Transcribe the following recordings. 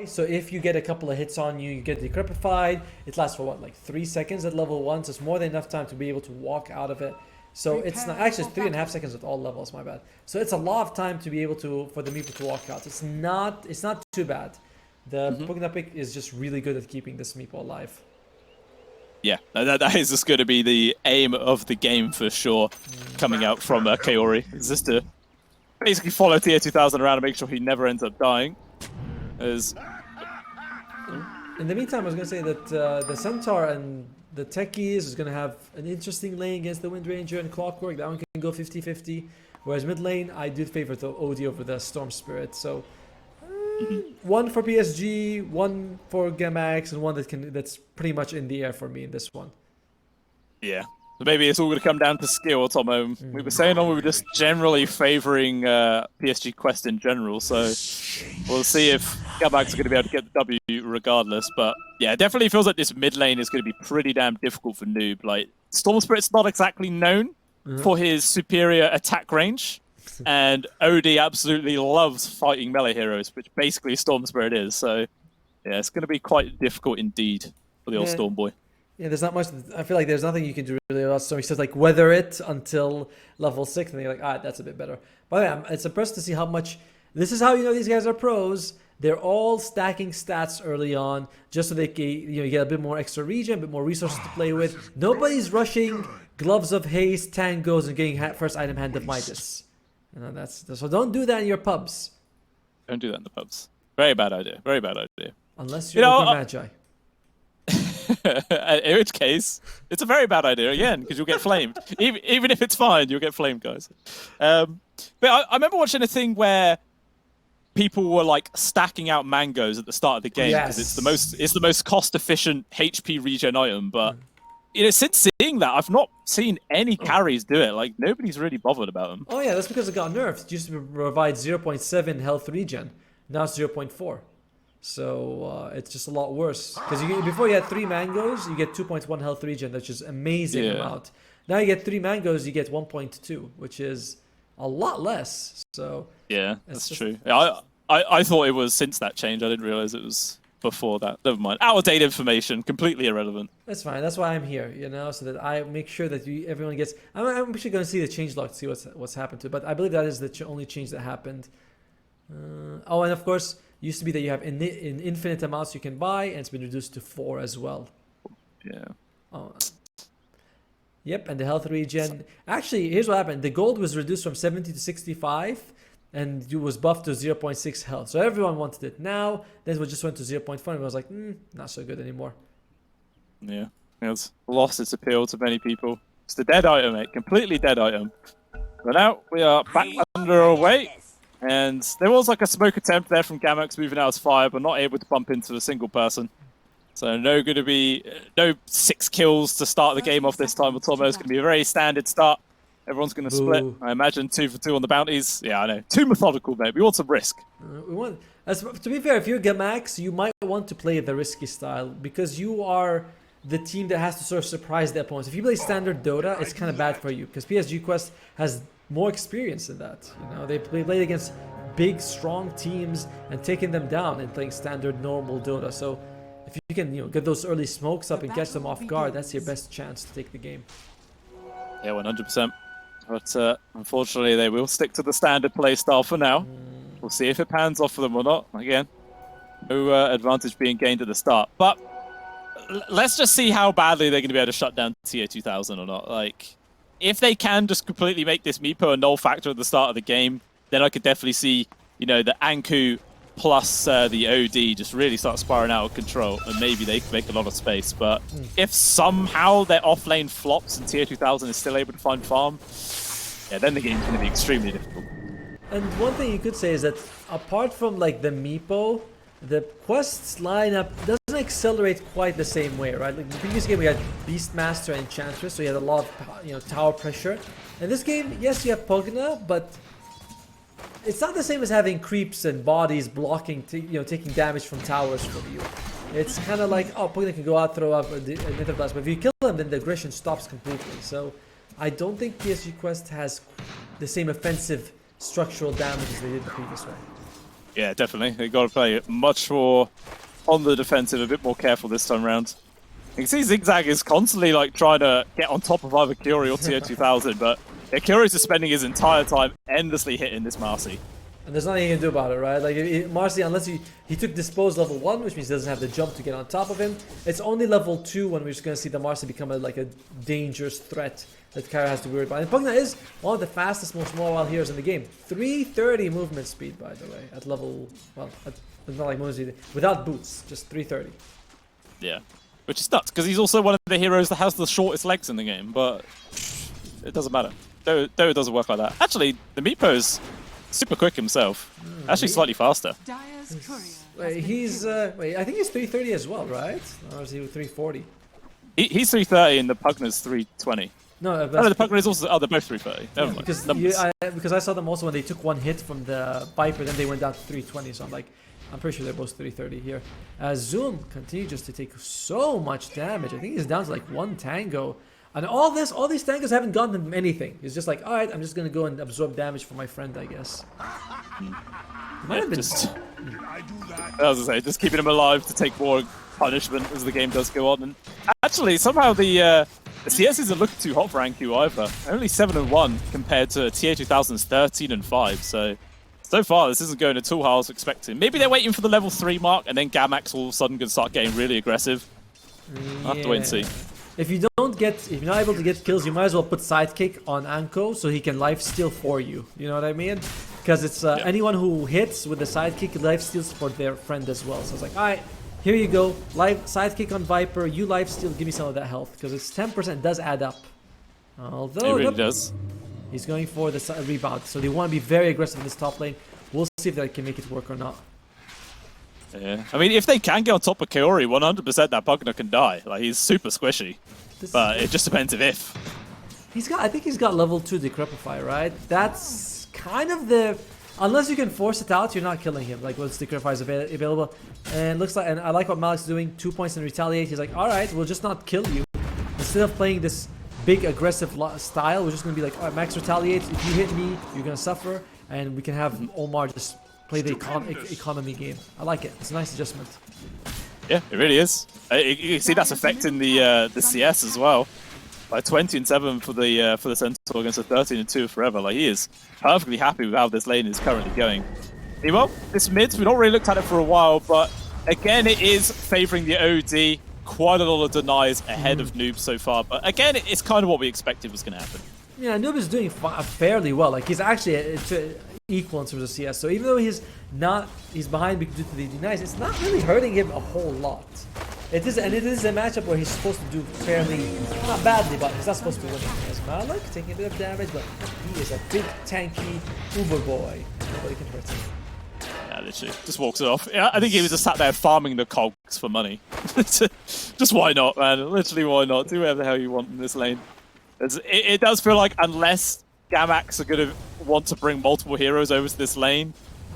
So if you get a couple of hits on you, you get decrepified. It lasts for what, like 3 seconds at level 1, so it's more than enough time to be able to walk out of it. So it's not actually, it's 3.5 seconds with all levels, my bad. So it's a lot of time to be able to, for the meeple to walk out. It's not too bad. The Pugna pick is just really good at keeping this meeple alive. Yeah, that is just going to be the aim of the game for sure, coming out from Kaori. Is just to basically follow Tier 2000 around and make sure he never ends up dying. As in the meantime, I was going to say that the Centaur and the Techies is going to have an interesting lane against the Wind Ranger and Clockwork. That one can go 50-50. Whereas mid lane, I do favor the OD over the Storm Spirit. So one for PSG, one for Gamax, and one that's pretty much in the air for me in this one. Yeah. So maybe it's all going to come down to skill, Tomo. We were saying we were just generally favoring PSG Quest in general, so we'll see if Gamax are going to be able to get the W regardless. But yeah, it definitely feels like this mid lane is going to be pretty damn difficult for Noob. Like, Storm Spirit's not exactly known for his superior attack range, and OD absolutely loves fighting melee heroes, which basically Storm Spirit is. So yeah, it's going to be quite difficult indeed for the old Storm Boy. Yeah, there's not much. I feel like there's nothing you can do really about Storm. He says like weather it until level 6, and you're like, that's a bit better. But yeah, it's impressed to see how much. This is how you know these guys are pros. They're all stacking stats early on, just so they can, you get a bit more extra regen, a bit more resources to play with. Nobody's rushing Gloves of Haste, Tangos, and getting first item Hand of Midas. So don't do that in your pubs. Don't do that in the pubs. Very bad idea. Very bad idea. Unless you're Magi. In which case, it's a very bad idea again, because you'll get flamed. Even if it's fine, you'll get flamed, guys. But I remember watching a thing where people were like stacking out mangoes at the start of the game because it's the most cost-efficient HP regen item. But since seeing that, I've not seen any carries do it. Like, nobody's really bothered about them. Oh yeah, that's because it got nerfed. It used to provide 0.7 health regen. Now it's 0.4. So it's just a lot worse. Because before you had 3 mangoes, you get 2.1 health regen, which is amazing amount. Now you get 3 mangoes, you get 1.2, which is a lot less. So yeah, that's true. Yeah, I thought it was since that change. I didn't realize it was before that. Never mind. Outdated information, completely irrelevant. That's fine. That's why I'm here, so that I make sure that everyone gets. I'm actually going to see the changelog to see what's happened to it. But I believe that is the only change that happened. And of course. Used to be that you have in infinite amounts you can buy, and it's been reduced to 4 as well. Yeah. Yep, and the health regen. Actually, here's what happened. The gold was reduced from 70 to 65, and it was buffed to 0.6 health. So everyone wanted it. Now, then it just went to 0.4, and I was like, not so good anymore. Yeah, it's lost its appeal to many people. It's the dead item, mate. Completely dead item. But now we are back under our weight. And there was like a smoke attempt there from Gamax moving out as fire, but not able to bump into a single person. So no 6 kills to start the game off this time. Tomo is going to be a very standard start. Everyone's going to split. I imagine 2 for 2 on the bounties. Yeah, I know. Too methodical, mate. We want some risk. To be fair, if you're Gamax, you might want to play the risky style because you are the team that has to sort of surprise the opponents. If you play standard Dota, it's kind of bad for you because PSG Quest has more experience in that. They played against big, strong teams and taking them down and playing standard, normal Dota. So if you can, get those early smokes up and catch them off guard, that's your best chance to take the game. Yeah, 100%. But unfortunately, they will stick to the standard play style for now. We'll see if it pans off for them or not. Again, no advantage being gained at the start. But let's just see how badly they're going to be able to shut down Tier 2000 or not. Like, if they can just completely make this Meepo a null factor at the start of the game, then I could definitely see, the Anku plus the OD just really start spiraling out of control, and maybe they can make a lot of space. But if somehow their offlane flops and Tier 2000 is still able to find farm, then the game's going to be extremely difficult. And one thing you could say is that apart from like the Meepo, the quests lineup doesn't accelerate quite the same way, right? Like the previous game we had Beastmaster and Enchantress, so you had a lot of tower pressure. In this game, yes, you have Pugna, but it's not the same as having creeps and bodies blocking, taking damage from towers for you. It's kind of like, Pugna can go out, throw up a Nether Blast, but if you kill him, then the aggression stops completely. So I don't think PSG Quest has the same offensive structural damage as they did the previous way. Yeah, definitely. They got to play much more on the defensive, a bit more careful this time around. You can see Zigzag is constantly like trying to get on top of either Curie or TO2000, but yeah, Curie's just spending his entire time endlessly hitting this Marcy. And there's nothing you can do about it, right? Like, Marcy, unless he took Dispose level 1, which means he doesn't have the jump to get on top of him. It's only level 2 when we're just going to see the Marcy become like a dangerous threat that Kara has to worry about. And Pugna is one of the fastest, most mobile heroes in the game. 330 movement speed, by the way, at level, well, not like movement speed, without boots, just 330. Yeah, which is nuts, because he's also one of the heroes that has the shortest legs in the game, but it doesn't matter. Dota doesn't work like that. Actually, the Meepo's super quick himself. Actually, slightly faster. Wait, wait, I think he's 330 as well, right? Or is he 340? He's 330 and the Pugna's 320. No, the Pugna is also. Oh, they're both 330. Never mind. Because I saw them also when they took one hit from the Viper, then they went down to 320. So I'm pretty sure they're both 330 here. Zoom continues just to take so much damage. I think he's down to like 1 tango. And all these tangos haven't gotten him anything. He's just like, alright, I'm just gonna go and absorb damage for my friend, I guess. Yeah, just, I was gonna say, just keeping him alive to take more punishment as the game does go on. And actually, somehow the CS isn't looking too hot for Anku either. Only 7-1 compared to TA2000's 13-5. So far, this isn't going at all how I was expecting. Maybe they're waiting for the level 3 mark, and then Gamax all of a sudden going to start getting really aggressive. I'll have to wait and see. If you're not able to get kills, you might as well put Sidekick on Anko so he can lifesteal for you. You know what I mean? Because it's anyone who hits with the Sidekick lifesteals for their friend as well. So it's like, alright, here you go. Sidekick on Viper, you lifesteal, give me some of that health. Because it's 10% does add up. Although, it really does. He's going for the rebound. So they want to be very aggressive in this top lane. We'll see if they can make it work or not. Yeah, I mean, if they can get on top of Kaori, 100% that Pugna can die. Like, he's super squishy. But it just depends if. I think he's got level 2 Decrepify, right? That's kind of the... Unless you can force it out, you're not killing him. Like, once Decrepify is available. And looks like... And I like what Malik's doing. 2 points and retaliate. He's like, alright, we'll just not kill you. Instead of playing this big aggressive style, we're just going to be like, alright, max retaliate. If you hit me, you're going to suffer. And we can have Omar just play the economy game. I like it. It's a nice adjustment. Yeah, it really is. You can see that's affecting the CS as well. Like 20-7 for the Centaur against a 13-2 forever. Like, he is perfectly happy with how this lane is currently going. Meanwhile, this mid, we've not really looked at it for a while, but again, it is favouring the OD. Quite a lot of denies ahead of Noob so far, but again, it's kind of what we expected was going to happen. Yeah, Noob is doing fairly well. Like, he's actually equal in terms of CS. So even though he's behind due to the denies, it's not really hurting him a whole lot. It is a matchup where he's supposed to do fairly, not badly, but he's not supposed to be winning. As Malik taking a bit of damage, but he is a big tanky Uber boy. Nobody can hurt him. Yeah, literally, just walks it off. Yeah, I think he was just sat there farming the cogs for money. Just why not, man? Literally, why not? Do whatever the hell you want in this lane. It does feel like unless Gamax are going to want to bring multiple heroes over to this lane,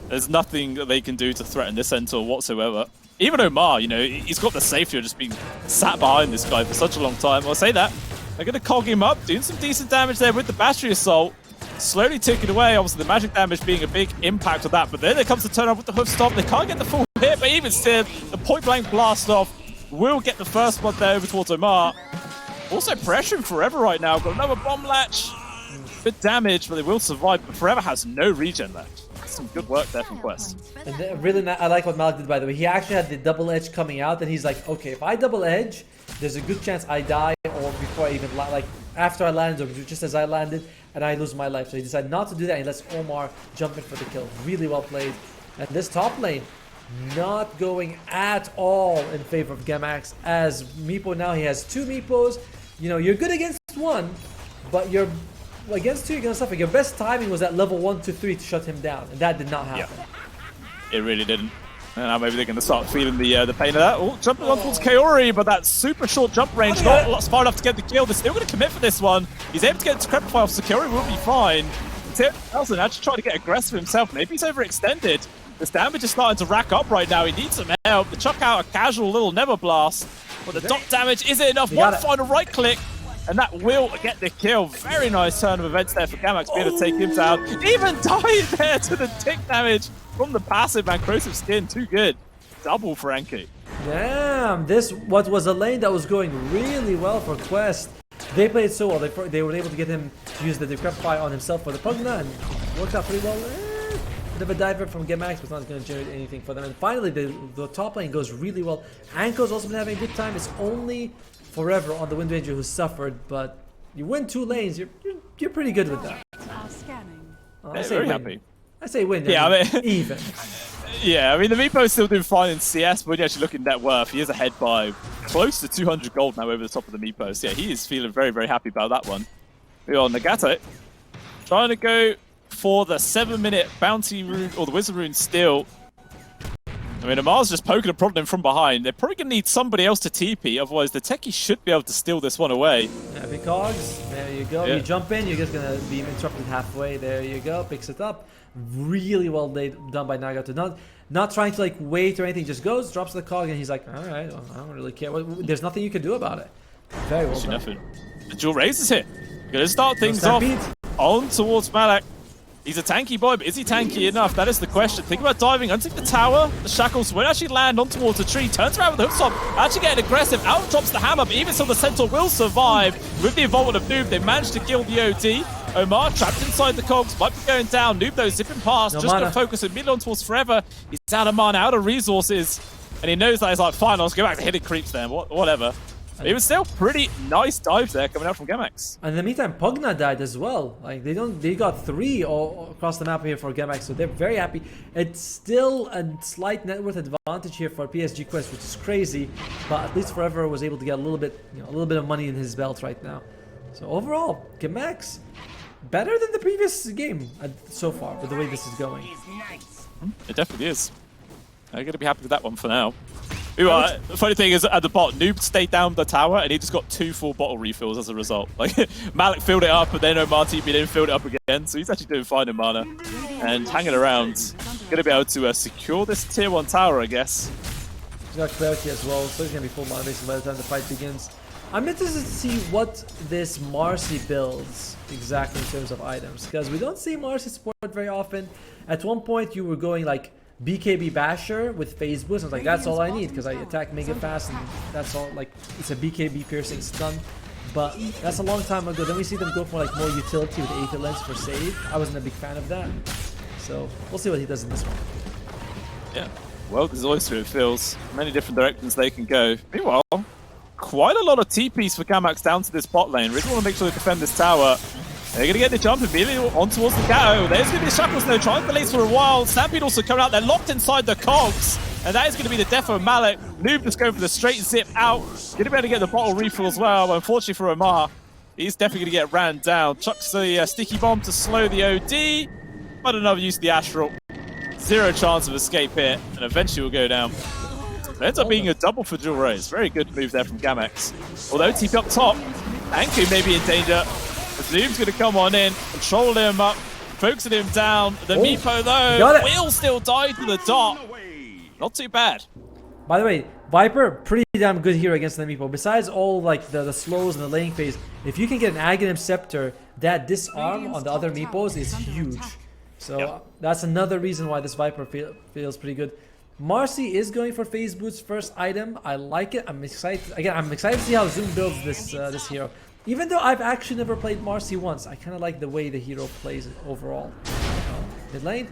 there's nothing that they can do to threaten this Centaur whatsoever. Even Omar, you know, he's got the safety of just being sat behind this guy for such a long time. I'll say that. They're going to cog him up, doing some decent damage there with the battery assault. Slowly ticking away, obviously the magic damage being a big impact of that. But then there comes the turn off with the hoof stomp. They can't get the full hit, but even still, the point blank blast off will get the first one there over towards Omar. Also pressuring Forever right now. Got another bomb latch. Bit damage, but they will survive. But Forever has no regen left. Some good work there from Quest. And really, I like what Malik did, by the way. He actually had the double edge coming out, and he's like, okay, if I double edge, there's a good chance I die, or before I even like after I landed, or just as I landed, and I lose my life. So he decided not to do that, and lets Omar jump in for the kill. Really well played. And this top lane, not going at all in favor of Gamax. As Meepo now, he has 2 Meepos. You know, you're good against 1, but you're against 2, you're gonna suffer. Your best timing was at level 1 to 3 to shut him down, and that did not happen. Yeah. It really didn't. And now maybe they're going to start feeling the pain of that. Oh, jumping on towards Kaori, but that super short jump range, not far enough to get the kill. They're still going to commit for this one. He's able to get to Decrepify off, so Kaori will be fine. Nelson actually trying to get aggressive himself. Maybe he's overextended. This damage is starting to rack up right now. He needs some help. They chuck out a casual little Never Blast, but the dot damage isn't enough. One final right click, and that will get the kill. Very nice turn of events there for Gamax, being able to take him down. Even died there to the tick damage. from the passive, man. Corrosive Skin, too good. Double for Anki. Damn, this what was a lane that was going really well for Quest. They played so well. They were able to get him to use the Decrepify on himself for the Pugna and worked out pretty well. Bit of a diver from Gamax, but not going to generate anything for them. And finally, the top lane goes really well. Anko's also been having a good time. It's only Forever on the Wind Ranger who suffered, but you win 2 lanes. You're pretty good with that. I say very win. happy. I say win. Yeah, I mean, even. Yeah, I mean, the Meepo's still doing fine in CS, but when you actually look at net worth, he is ahead by close to 200 gold now over the top of the Meepo. So yeah, he is feeling very, very happy about that one. We are Nagato trying to go for the 7-minute bounty rune, or the wizard rune still. I mean, Amar's just poking and prodding him from behind. They're probably going to need somebody else to TP, otherwise the techie should be able to steal this one away. Heavy cogs, there you go. Yeah. You jump in, you're just going to be interrupted halfway. There you go, picks it up. Really well done by Nagato. Not trying to like wait or anything, just goes, drops the cog, and he's like, alright, well, I don't really care. There's nothing you can do about it. Very well done. Nothing. The dual raise is here. Going to start things No off on towards Malak. He's a tanky boy, but is he tanky enough? That is the question. Think about diving underneath the tower. The shackles won't actually land on towards the tree. Turns around with the hookstop. Actually getting aggressive. Out drops the hammer, but even so the Centaur will survive. With the involvement of Noob, they managed to kill the OD. Omar trapped inside the cogs, might be going down. Noob though zipping past, No just mana. gonna focus immediately on towards Forever. He's out of mana, out of resources, and he knows that he's like, fine, I'll just go back to hitting creeps then, whatever. But it was still pretty nice dive there coming out from Gamax. And in the meantime, Pugna died as well. Like they got 3 all across the map here for Gamax, so they're very happy. It's still a slight net worth advantage here for PSG Quest, which is crazy, but at least Forever was able to get a little bit of money in his belt right now. So overall, Gamax better than the previous game so far with the way this is going. It definitely is. I'm gonna be happy with that one for now. The funny thing is, at the bot, Noob stayed down the tower and he just got 2 full bottle refills as a result. Like, Malik filled it up, and then Omar TP'd in, filled it up again, so he's actually doing fine in mana. And hanging around, gonna be able to secure this tier 1 tower, I guess. He's got clarity as well, so he's gonna be full mana basically by the time the fight begins. I'm interested to see what this Marcy builds exactly in terms of items, because we don't see Marcy support very often. At one point, you were going like BKB Basher with phase boost. I was like, that's all I need because I attack mega fast and that's all. Like, it's a BKB piercing stun, but that's a long time ago. Then we see them go for like more utility with Aether Lens for save. I wasn't a big fan of that, so we'll see what he does in this one. Yeah, well, there's always it feels many different directions they can go. Meanwhile, quite a lot of TPs for Gamax down to this bot lane. Really want to make sure they defend this tower. They're going to get the jump immediately on towards the Gato. There's going to be shackles though, trying to delays for a while. Stampede also coming out. They're locked inside the cogs. And that is going to be the death of Malik. Noob just going for the straight zip out. Going to be able to get the bottle refill as well. But unfortunately for Omar, he's definitely going to get ran down. Chucks the sticky bomb to slow the OD. But another use of the Astral. 0 chance of escape here. And eventually will go down. It ends up being a double for dual raise. Very good move there from Gamax. Although TP up top, Anku may be in danger. Zoom's going to come on in, control him up, focusing him down. The Meepo, though, will still die to the dot. Not too bad. By the way, Viper, pretty damn good hero against the Meepo. Besides all like the slows and the laying phase, if you can get an Aghanim Scepter, that disarm on the other Meepos is huge. So that's another reason why this Viper feels pretty good. Marcy is going for phase boots first item. I like it. I'm excited. Again, I'm excited to see how Zoom builds this this hero. Even though I've actually never played Marcy once, I kind of like the way the hero plays overall. Mid lane.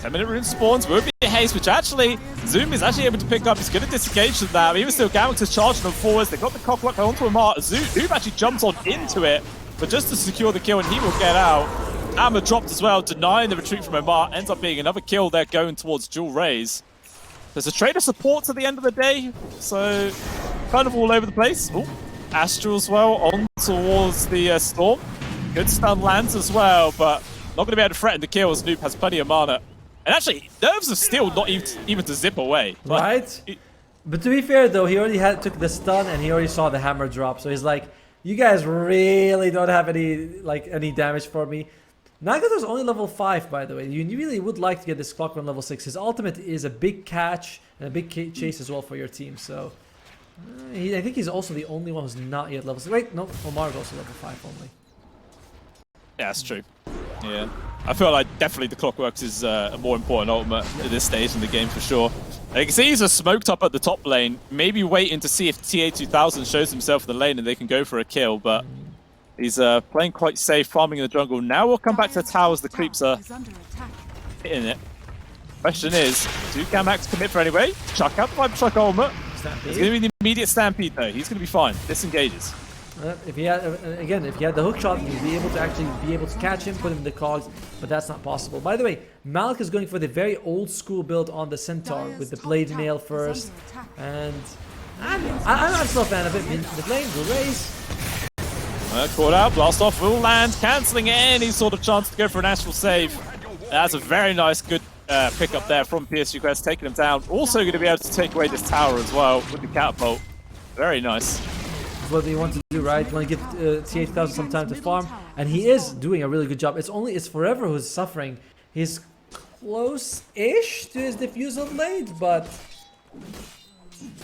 10-minute rune spawns, will be a haste, which actually, Zoom is actually able to pick up. He's going to disengage from that. But even still, Gamax is charging them forwards. They got the cock lock onto Amar. Zoom actually jumps on into it, but just to secure the kill, and he will get out. Hammer dropped as well, denying the retreat from Amar. Ends up being another kill there going towards dual raise. There's a trade of support at the end of the day, so kind of all over the place. Ooh. Astral as well on towards the Storm. Good stun lands as well, but not going to be able to threaten the kill as Noob has plenty of mana. And actually, Nerves are still not even to zip away. Right? But to be fair though, he already took the stun and he already saw the hammer drop. So he's like, you guys really don't have any damage for me. Nagato's only level 5, by the way. You really would like to get this clock on level 6. His ultimate is a big catch and a big chase as well for your team. So I think he's also the only one who's not yet level 6. Wait, no, Omar's also level 5 only. Yeah, that's true. Yeah. I feel like definitely the Clockworks is a more important ultimate at this stage in the game for sure. You can see he's just smoked up at the top lane, maybe waiting to see if TA2000 shows himself in the lane and they can go for a kill, but he's playing quite safe, farming in the jungle. Now we'll come back to the towers, the creeps are hitting it. Question is, do Gamax commit for anyway? Chuck out the Viper Truck ultimate. It's going to be the immediate stampede though, he's going to be fine, disengages. If he had, again, if he had the hook shot, he'd be able to actually catch him, put him in the cogs, but that's not possible. By the way, Malik is going for the very old school build on the Centaur with the blade mail first, and I'm still a fan of it. Mid lane will raise. Caught out, blast off will land, cancelling any sort of chance to go for an astral save. That's a very nice, good pick up there from PSG Quest, taking him down. Also going to be able to take away this tower as well with the catapult. Very nice. What you want to do, right? You want to give TA2000 some time to farm, and he is doing a really good job. It's Forever who's suffering. He's close-ish to his diffusal blade, but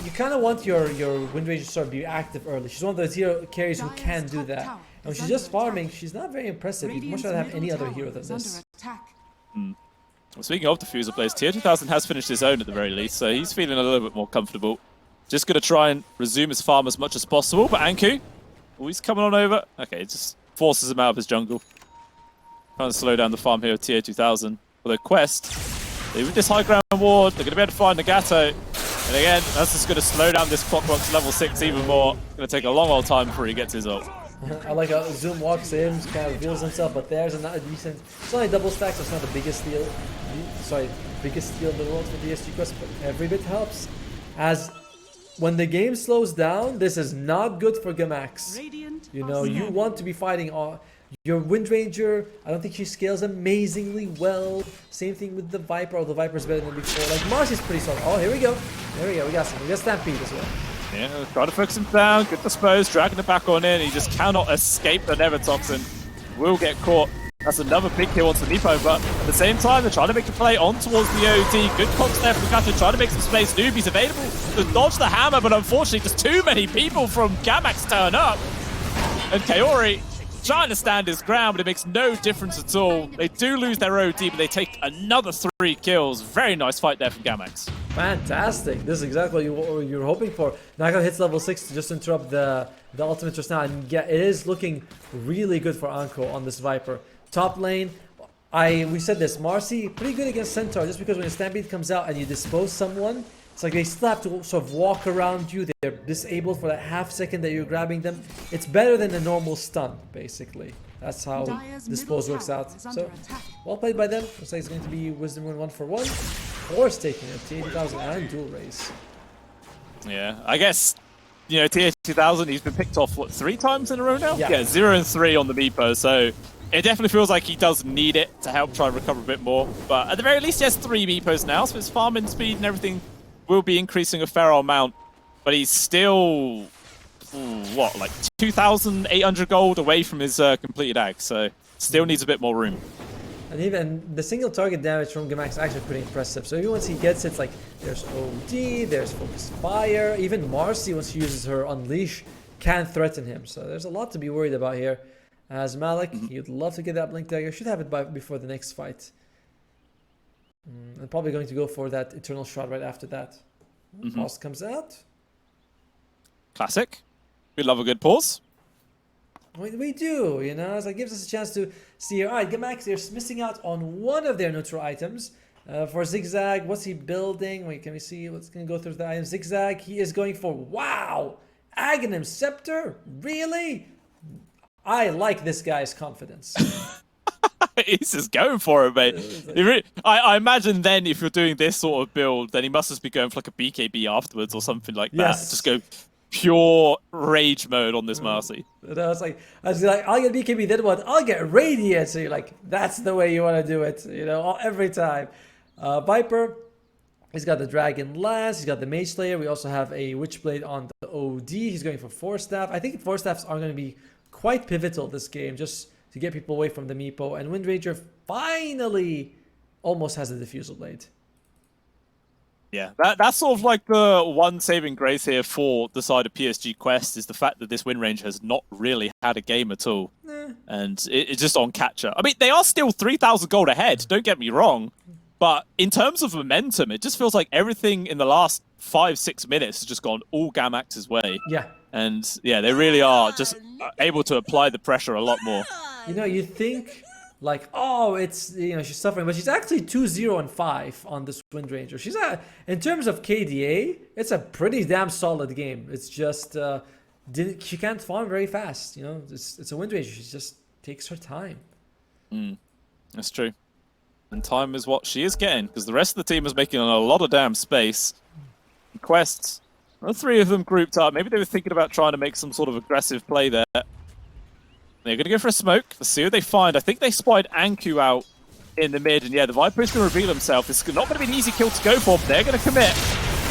you kind of want your Wind Ranger to sort of be active early. She's one of those hero carries who can do that. And when she's just farming, she's not very impressive. You'd much rather have any other hero than this. Well, speaking of diffusal blades, TA2000 has finished his own at the very least, so he's feeling a little bit more comfortable. Just going to try and resume his farm as much as possible, but Anku, he's coming on over. Okay, it just forces him out of his jungle. Trying to slow down the farm here of TA2000. With a quest, with this high ground ward, they're going to be able to find Nagato. And again, that's just going to slow down this Clockwork to level 6 even more. It's going to take a long old time before he gets his ult. I like how Zoom walks in, kind of reveals himself, but there's another decent... It's only double stack, so it's not the biggest steal. Sorry, biggest steal in the world for PSG Quest, but every bit helps. As when the game slows down, this is not good for Gamax. You know, you want to be fighting your Wind Ranger. I don't think she scales amazingly well. Same thing with the Viper, although the Viper's better than before. Like, Marcy's pretty solid. Oh, here we go. There we go. We got something. We got Stampede as well. Yeah, trying to focus him down. Good dispose. Dragging it back on in. He just cannot escape the Nevertoxin. Will get caught. That's another big kill onto Nepo, but at the same time, they're trying to make a play on towards the OD. Good comps there from Kato, trying to make some space. Noobie's available to dodge the hammer, but unfortunately, just too many people from Gamax turn up. And Kaori trying to stand his ground, but it makes no difference at all. They do lose their OD, but they take another 3 kills. Very nice fight there from Gamax. Fantastic. This is exactly what you're hoping for. Nagato hits level 6 to just interrupt the ultimate just now. And yeah, it is looking really good for Anko on this Viper. Top lane, we said this, Marcy, pretty good against Centaur, just because when a Stampede comes out and you dispose someone, it's like they still have to sort of walk around you. They're disabled for that half second that you're grabbing them. It's better than a normal stun, basically. That's how dispose works out. So, well played by them. Looks like it's going to be Wisdom Rune 1-for-1. Force taking it, TA2000 and dual race. Yeah, I guess, you know, TA2000, he's been picked off, what, 3 times in a row now? Yeah, 0 and 3 on the Meepo, so it definitely feels like he does need it to help try and recover a bit more. But at the very least, he has 3 Meepos now, so his farming speed and everything will be increasing a fair amount. But he's still, what, like 2,800 gold away from his completed ag, so still needs a bit more room. And even the single target damage from Gamax is actually pretty impressive. So even once he gets it, it's like there's OD, there's Focused Fire, even Marcy, once she uses her Unleash, can threaten him. So there's a lot to be worried about here. As Malik, you'd love to get that Blink Dagger. Should have it before the next fight. And probably going to go for that Eternal Shroud right after that. Pause comes out. Classic. We love a good pause. We do, you know, so it gives us a chance to see here. Alright, Gamax, they're missing out on one of their neutral items. For Zigzag, what's he building? Wait, can we see what's going to go through the item? Zigzag, he is going for, wow! Aghanim Scepter? Really? I like this guy's confidence. He's just going for it, mate. I imagine then if you're doing this sort of build, then he must just be going for like a BKB afterwards or something like that. Just go pure rage mode on this Marcy. I was like, I'll get BKB, then what? I'll get Radiant. So you're like, that's the way you want to do it, you know, every time. Viper, he's got the Dragon Lance, he's got the Mage Slayer. We also have a Witchblade on the OD. He's going for Force Staff. I think Force Staffs are going to be quite pivotal this game, just to get people away from the Meepo. And Wind Ranger finally almost has a Diffusal Blade. Yeah, that's sort of like the one saving grace here for the side of PSG Quest is the fact that this win range has not really had a game at all. And it's just on catcher. I mean, they are still 3,000 gold ahead, don't get me wrong. But in terms of momentum, it just feels like everything in the last 5-6 minutes has just gone all Gamax's way. Yeah. And yeah, they really are just able to apply the pressure a lot more. You know, you think like, oh, it's, you know, she's suffering, but she's actually 2-0-5 on this Wind Ranger. She's in terms of KDA, it's a pretty damn solid game. It's just she can't farm very fast. You know, it's a Wind Ranger. She just takes her time. That's true. And time is what she is getting, because the rest of the team is making a lot of damn space. Quests, the three of them grouped up. Maybe they were thinking about trying to make some sort of aggressive play there. They're going to go for a smoke. Let's see what they find. I think they spied Anku out in the mid, and yeah, the Viper is going to reveal himself. It's not going to be an easy kill to go for, but they're going to commit.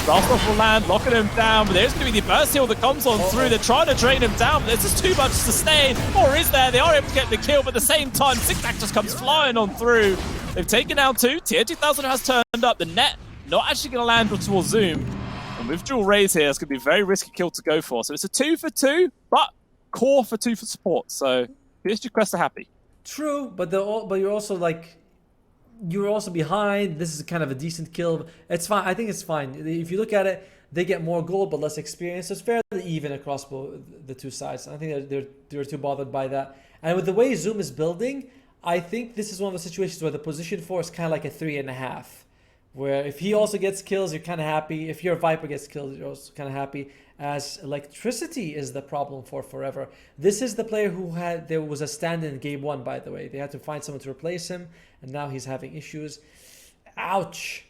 Blast off will land, locking him down, but there's going to be the burst heal that comes on through. They're trying to drain him down, but there's just too much to sustain. Or is there? They are able to get the kill, but at the same time, Zigzag just comes flying on through. They've taken down two. Tier 2000 has turned up. The net not actually going to land towards Zoom. And with dual raise here, it's going to be a very risky kill to go for. So it's a 2 for 2, but core for 2 for support. So PSG Quest are happy. True, but you're also like, you're also behind. This is kind of a decent kill. It's fine. I think it's fine. If you look at it, they get more gold but less experience. So it's fairly even across the two sides. I think they're too bothered by that. And with the way Zoom is building, I think this is one of the situations where the position 4 is kind of like a 3.5. Where if he also gets kills, you're kind of happy. If your Viper gets killed, you're also kind of happy. As electricity is the problem for Forever. This is the player who there was a stand-in game 1, by the way. They had to find someone to replace him, and now he's having issues. Ouch.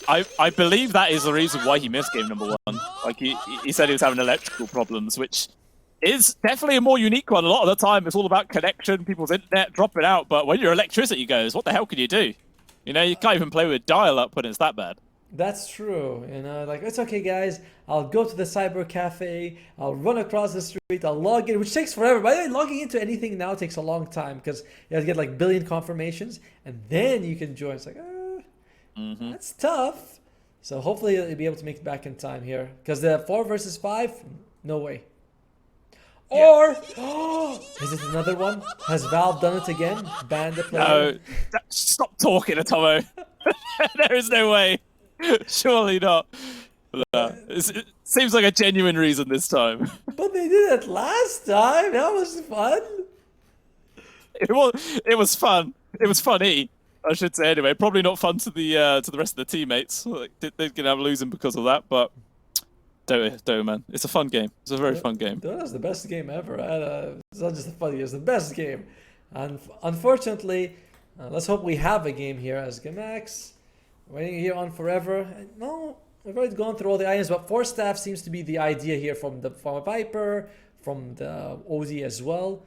I believe that is the reason why he missed game number 1. Like he said he was having electrical problems, which is definitely a more unique one. A lot of the time it's all about connection, people's internet dropping out, but when your electricity goes, what the hell can you do? You know, you can't even play with dial-up when it's that bad. That's true. You know, like, it's okay, guys. I'll go to the cyber cafe. I'll run across the street. I'll log in, which takes forever. By the way, logging into anything now takes a long time because you have to get like billion confirmations, and then you can join. It's like, that's tough. So hopefully you'll be able to make it back in time here, because the 4 versus 5, no way. Or, is it another one? Has Valve done it again? Banned the player? No, stop talking, Atomo. There is no way. Surely not. It seems like a genuine reason this time. But they did it last time. That was fun. It was fun. It was funny, I should say. Anyway, probably not fun to the rest of the teammates. Like, they're gonna have losing because of that, but. Dota, man. It's a fun game. It's a very fun game. Dota's the best game ever. It's not just the funny, it's the best game. And unfortunately, let's hope we have a game here as Gamax. Waiting here on Forever. No, we've already gone through all the items, but 4 staff seems to be the idea here from a Viper, from the OZ as well.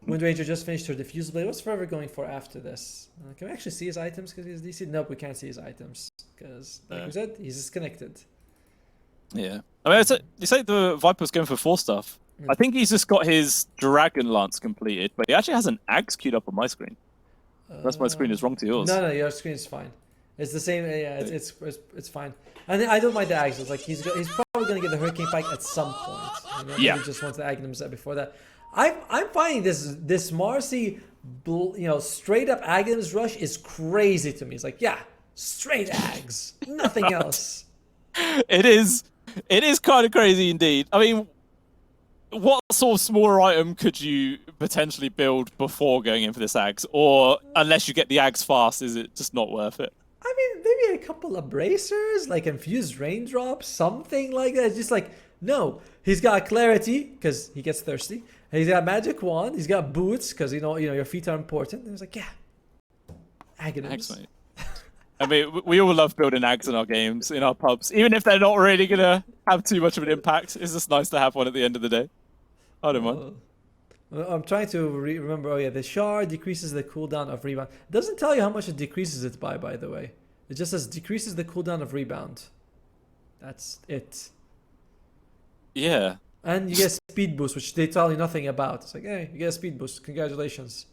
Wind Ranger just finished her Diffuse Blade. What's Forever going for after this? Can we actually see his items because he's DC? Nope, we can't see his items because, like we said, he's disconnected. Yeah. I mean, you say the Viper's going for 4 stuff. I think he's just got his Dragon Lance completed, but he actually has an Axe queued up on my screen. Unless my screen is wrong to yours. No, your screen is fine. It's the same. Yeah, it's fine. And I don't mind the Ags. It's like he's probably going to get the Hurricane Pike at some point. You know? Yeah. He just wants the Aghanims before that. I'm finding this Marcy, straight up Aghanims rush is crazy to me. It's like, yeah, straight Ags, nothing else. It is kind of crazy indeed. I mean, what sort of smaller item could you potentially build before going in for this Ags? Or unless you get the Ags fast, is it just not worth it? I mean, maybe a couple of bracers, like infused raindrops, something like that. It's just like, no, he's got clarity because he gets thirsty. And he's got magic wand. He's got boots because you know your feet are important. And he's like, yeah, Aghanims. I mean, we all love building Ags in our games, in our pubs. Even if they're not really going to have too much of an impact, it's just nice to have one at the end of the day. I don't mind. I'm trying to remember. Oh, yeah, the shard decreases the cooldown of rebound. It doesn't tell you how much it decreases it by the way. It just says decreases the cooldown of rebound. That's it. Yeah. And you get speed boost, which they tell you nothing about. It's like, hey, you get a speed boost. Congratulations.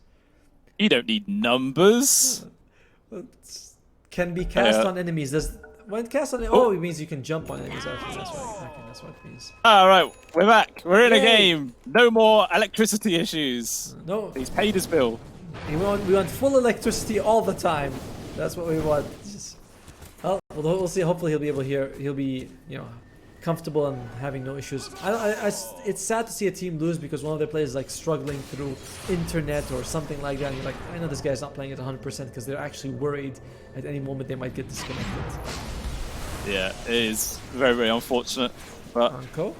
You don't need numbers. Can be cast on enemies. when cast on it, oh, it means you can jump on enemies. Actually, that's right. Okay, that's what it means. All right, we're back. We're in a Yay. game. No more electricity issues. No, He's paid his bill. we want full electricity all the time. That's what we want. Just, well, we'll see. Hopefully, he'll be able to hear. He'll be, comfortable and having no issues. It's sad to see a team lose because one of their players is like struggling through internet or something like that. And you're like, I know this guy's not playing at 100% because they're actually worried at any moment they might get disconnected. Yeah, it is very, very unfortunate. But Anko?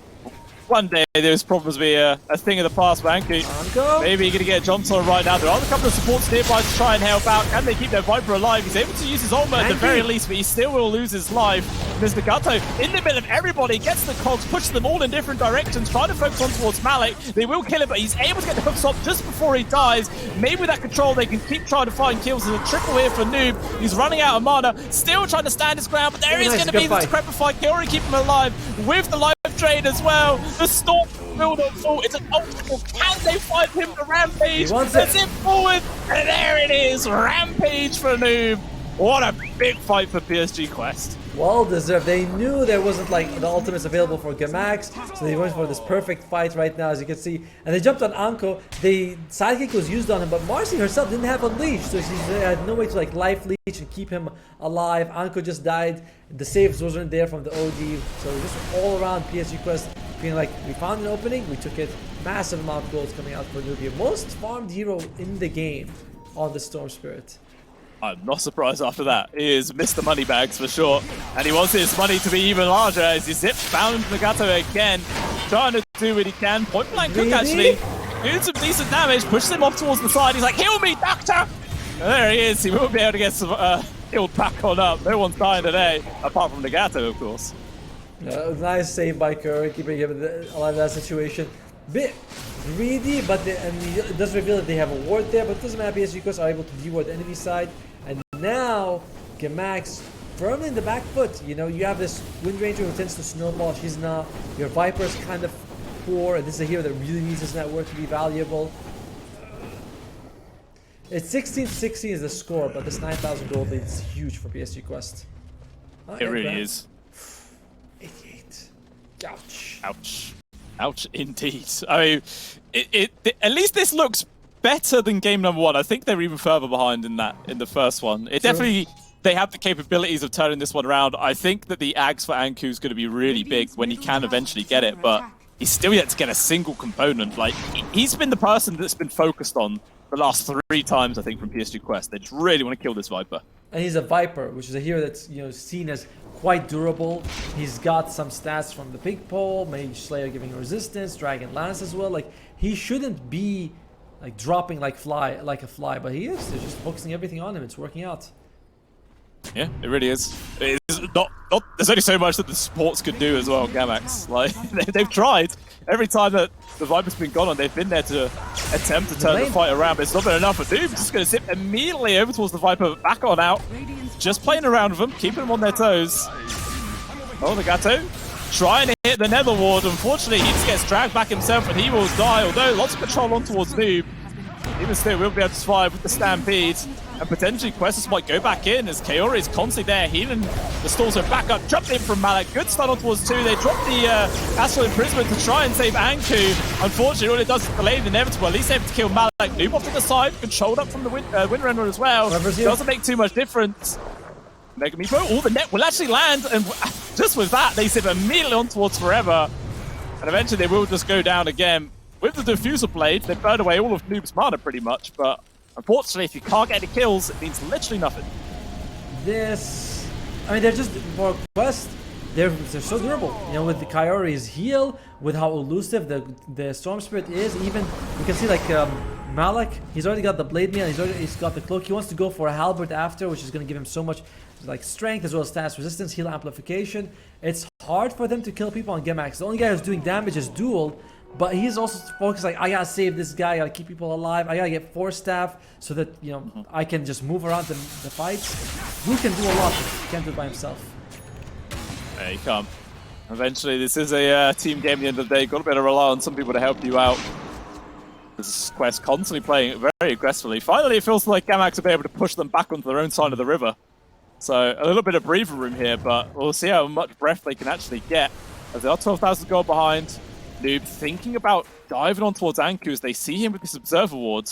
one day those problems be a thing of the past, Anko. Anko? Maybe you're going to get jumped on right now. There are a couple of supports nearby to try and help out. Can they keep their Viper alive? He's able to use his ultimate at the very least, but he still will lose his life. There's Nagato in the middle of everybody, gets the cogs, pushes them all in different directions, trying to focus on towards Malik. They will kill him, but he's able to get the hooks up just before he dies. Maybe with that control, they can keep trying to find kills. There's a triple here for Noob. He's running out of mana, still trying to stand his ground, but there is going to be the Decrepify. Kiori keep him alive with the life drain as well. The Storm will not fall. It's an obstacle. Can they find him to Rampage? That's it forward. And there it is. Rampage for Noob. What a big fight for PSG Quest. Well deserved. They knew there wasn't like the ultimates available for Gamax, so they went for this perfect fight right now, as you can see. And they jumped on Anko. The sidekick was used on him, but Marcy herself didn't have a leash, so she had no way to like life leech and keep him alive. Anko just died. The saves wasn't there from the OD, so just all around PSG Quest feeling like we found an opening, we took it. Massive amount of goals coming out for Nubia. Most farmed hero in the game on the Storm Spirit. I'm not surprised after that. He is Mr. Moneybags for sure. And he wants his money to be even larger as he zips found Nagato again. Trying to do what he can. Point blank Cook actually doing some decent damage. Pushes him off towards the side. He's like, heal me, doctor! And there he is. He will be able to get some healed back on up. No one's dying today. Apart from Nagato, of course. Nice save by Curry, keeping him alive in that situation. Bit greedy, but it does reveal that they have a ward there, but it doesn't matter. PSG Quest are able to deward the enemy side. And now, Gamax firmly in the back foot. You have this Wind Ranger who tends to snowball. She's not. Your Viper's kind of poor, and this is a hero that really needs his network to be valuable. It's 16-16 is the score, but this 9,000 gold lead is huge for PSG Quest. It really is. 88. Ouch. Ouch. Ouch indeed. I mean, at least this looks better than game number one. I think they're even further behind in the first one. Definitely, they have the capabilities of turning this one around. I think that the Ags for Anku is going to be really big when he can eventually get it, but he's still yet to get a single component. Like, he's been the person that's been focused on the last 3 times, I think, from PSG Quest. They just really want to kill this Viper. And he's a Viper, which is a hero that's seen as quite durable. He's got some stats from the Pig Pole, Mage Slayer giving resistance, Dragon Lance as well. Like, he shouldn't be like dropping like a fly, but he is. They're just focusing everything on him. It's working out. Yeah, it really is. It's not, there's only so much that the supports could do as well, Gamax. Like, they've tried. Every time that the Viper's been gone on, they've been there to attempt to turn the fight around, but it's not been enough. But Doom's just going to zip immediately over towards the Viper, back on out. Just playing around with them, keeping them on their toes. Oh, Nagato trying to hit the Nether Ward. Unfortunately, he just gets dragged back himself and he will die, although lots of control on towards Noob. Even still, we'll be able to survive with the Stampede. And potentially Questus might go back in as Kaori is constantly there, healing the stalls are back up, jumped in from Malik, good start on towards 2, they drop the Astral Imprisonment to try and save Anku. Unfortunately, all it does is delay the inevitable, at least able to kill Malik. Noob off to the side, controlled up from the Windrunner as well, doesn't make too much difference. Mega Meepo, all the net will actually land, and just with that, they zip immediately on towards Forever. And eventually they will just go down again. With the Diffuser Blade, they burn away all of Noob's mana pretty much, but unfortunately, if you can't get any kills, it means literally nothing. I mean, they're just, for Quest, they're so durable. With the Kaori's heal, with how elusive the Storm Spirit is, even, you can see like Malik, he's already got the Blade Mail, he's got the Cloak, he wants to go for a Halberd after, which is going to give him so much like strength as well as stats resistance, heal amplification. It's hard for them to kill people on Gamax. The only guy who's doing damage is Duel, but he's also focused like, I gotta save this guy, I gotta keep people alive, I gotta get 4 staff so that, I can just move around the fights. Blue can do a lot, but he can't do it by himself. Yeah, he can't. Eventually, this is a team game at the end of the day. Got to better rely on some people to help you out. This Quest constantly playing very aggressively. Finally, it feels like Gamax will be able to push them back onto their own side of the river. So a little bit of breathing room here, but we'll see how much breath they can actually get. As they are 12,000 gold behind. Noob thinking about diving on towards Anku as they see him with this Observer Ward.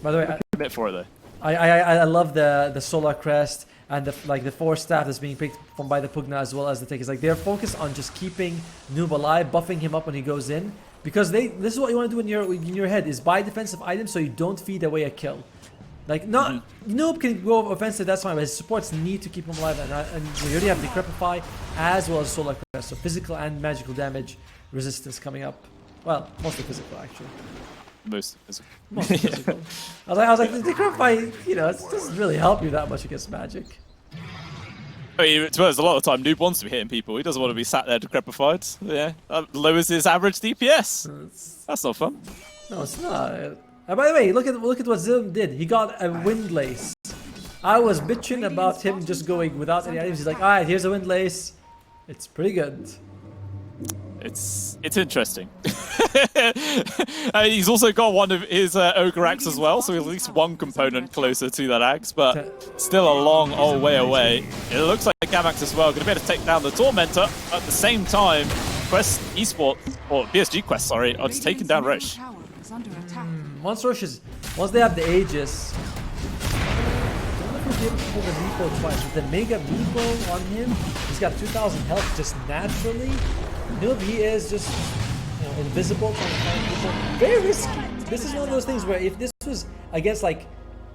By the way, Commit for it though. I love the Solar Crest and the 4 staff that's being picked from by the Pugna as well as the Takers. Like they're focused on just keeping Noob alive, buffing him up when he goes in. Because this is what you want to do in your head, is buy defensive items so you don't feed away a kill. Like, Noob can go offensive, that's fine, but his supports need to keep him alive, and you already have Decrepify as well as Solar Crest, so physical and magical damage resistance coming up. Well, mostly physical, actually. Mostly physical. Mostly physical. I was like, the Decrepify, you know, it doesn't really help you that much against magic. I mean, to be honest, a lot of the time, Noob wants to be hitting people. He doesn't want to be sat there decrepified. Yeah, that lowers his average DPS. That's not fun. No, it's not. By the way, look at what Zim did. He got a Windlace. I was bitching about him just going without any items. He's like, alright, here's a Windlace. It's pretty good. It's interesting. He's also got one of his Ogre Axe as well, so at least one component closer to that axe, but still a long old way away. It looks like Gamax as well, going to be able to take down the Tormentor at the same time. Quest Esports, or PSG Quest, sorry, are just taking down Roche. Once they have the Aegis, I don't know if he'll be able to pull the Meepo twice. With the Mega Meepo on him, he's got 2,000 health just naturally. Noob, he is just invisible, trying to find people. Very risky. This is one of those things where if this was against like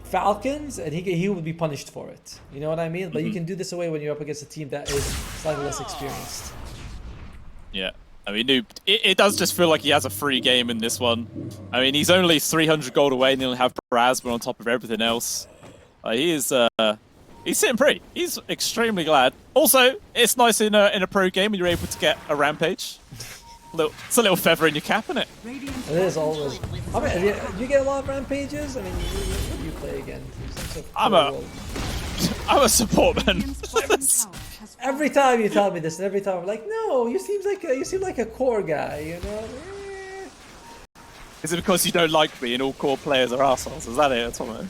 Falcons, and he would be punished for it. You know what I mean? But you can do this away when you're up against a team that is slightly less experienced. Yeah. I mean, Noob, it does just feel like he has a free game in this one. I mean, he's only 300 gold away and he'll have Plasma on top of everything else. He's sitting pretty. He's extremely glad. Also, it's nice in a pro game when you're able to get a Rampage. It's a little feather in your cap, isn't it? It is always. I mean, do you get a lot of Rampages? I mean, what do you play again? I'm a support man. Every time you tell me this, and every time I'm like, no, you seem like a core guy, you know. Is it because you don't like me and all core players are assholes? Is that it, Tomo?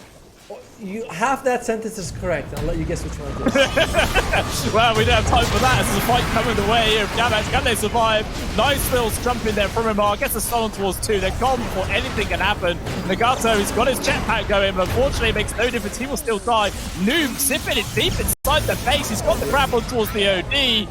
Half that sentence is correct. I'll let you guess which one it is. Well, we don't have time for that. There's a fight coming the way here. Gamax, can they survive? Nice Phil's jumping there from Imar. Gets a stolen towards 2. They're gone before anything can happen. Nagato, he's got his jetpack going, but unfortunately it makes no difference. He will still die. Noob zipping it deep inside the base. He's got the grab on towards the OD.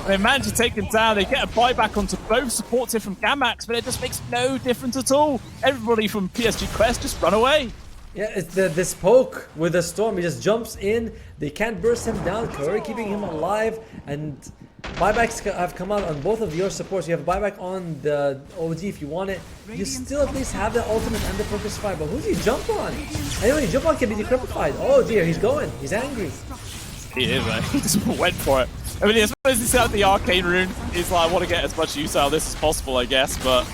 They manage to take him down. They get a buyback onto both supports here from Gamax, but it just makes no difference at all. Everybody from PSG Quest just run away. Yeah, it's this poke with the storm. He just jumps in. They can't burst him down. Curry keeping him alive. And buybacks have come out on both of your supports. You have a buyback on the OG if you want it. You still at least have the ultimate and the focus fire. But who do you jump on? Anyone you jump on can be decrepified. Oh dear, he's going. He's angry. He is, man. He just went for it. I mean, as soon as he set out the arcane rune, he's like, I want to get as much use out of this as possible, I guess. But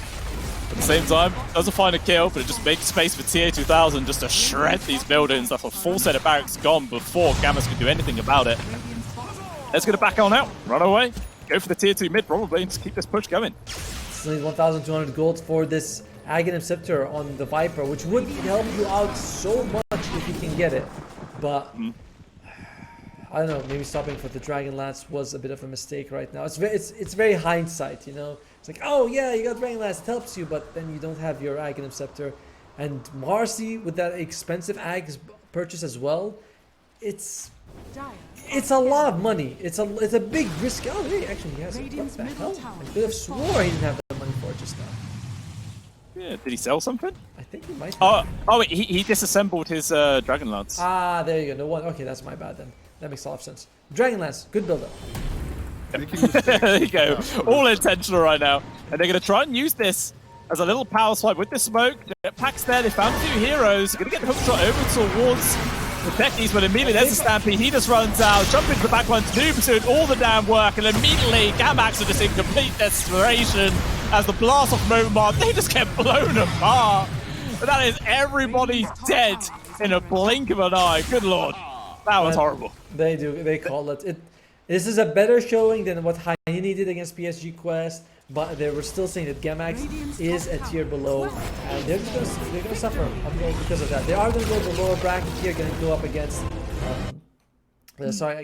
at the same time, doesn't find a kill, but it just makes space for TA2000 just to shred these buildings. That's a full set of barracks gone before Gamax could do anything about it. Let's get it back on out. Run away. Go for the tier 2 mid probably and just keep this push going. Still need 1,200 gold for this Aghanim Scepter on the Viper, which would help you out so much if you can get it. But I don't know, maybe stopping for the Dragon Lance was a bit of a mistake right now. It's very hindsight, you know. It's like, oh yeah, you got Dragon Lance, it helps you, but then you don't have your Aghanim Scepter. And Marcy with that expensive Ags purchase as well, it's a lot of money. It's a big risk. Oh, hey, actually he has what the hell? I could have swore he didn't have that money for it just now. Yeah, did he sell something? I think he might have. Oh wait, he disassembled his Dragon Lance. Ah, there you go. No one. Okay, that's my bad then. That makes a lot of sense. Dragon Lance, good build up. There you go. All intentional right now. And they're going to try and use this as a little power swipe with the smoke. Packs there. They found 2 heroes. Going to get the hook shot over towards the techies, but immediately there's a Stampede. He just runs out, jump into the back line. Noob doing all the damn work, and immediately Gamax are just in complete desperation as the blast off Momar. They just get blown apart. But that is everybody dead in a blink of an eye. Good lord. That was horrible. They do. They call it. This is a better showing than what Haini did against PSG Quest, but they were still saying that Gamax is a tier below, and they're gonna suffer because of that. They are gonna go to the lower bracket here, gonna go up against Sorry.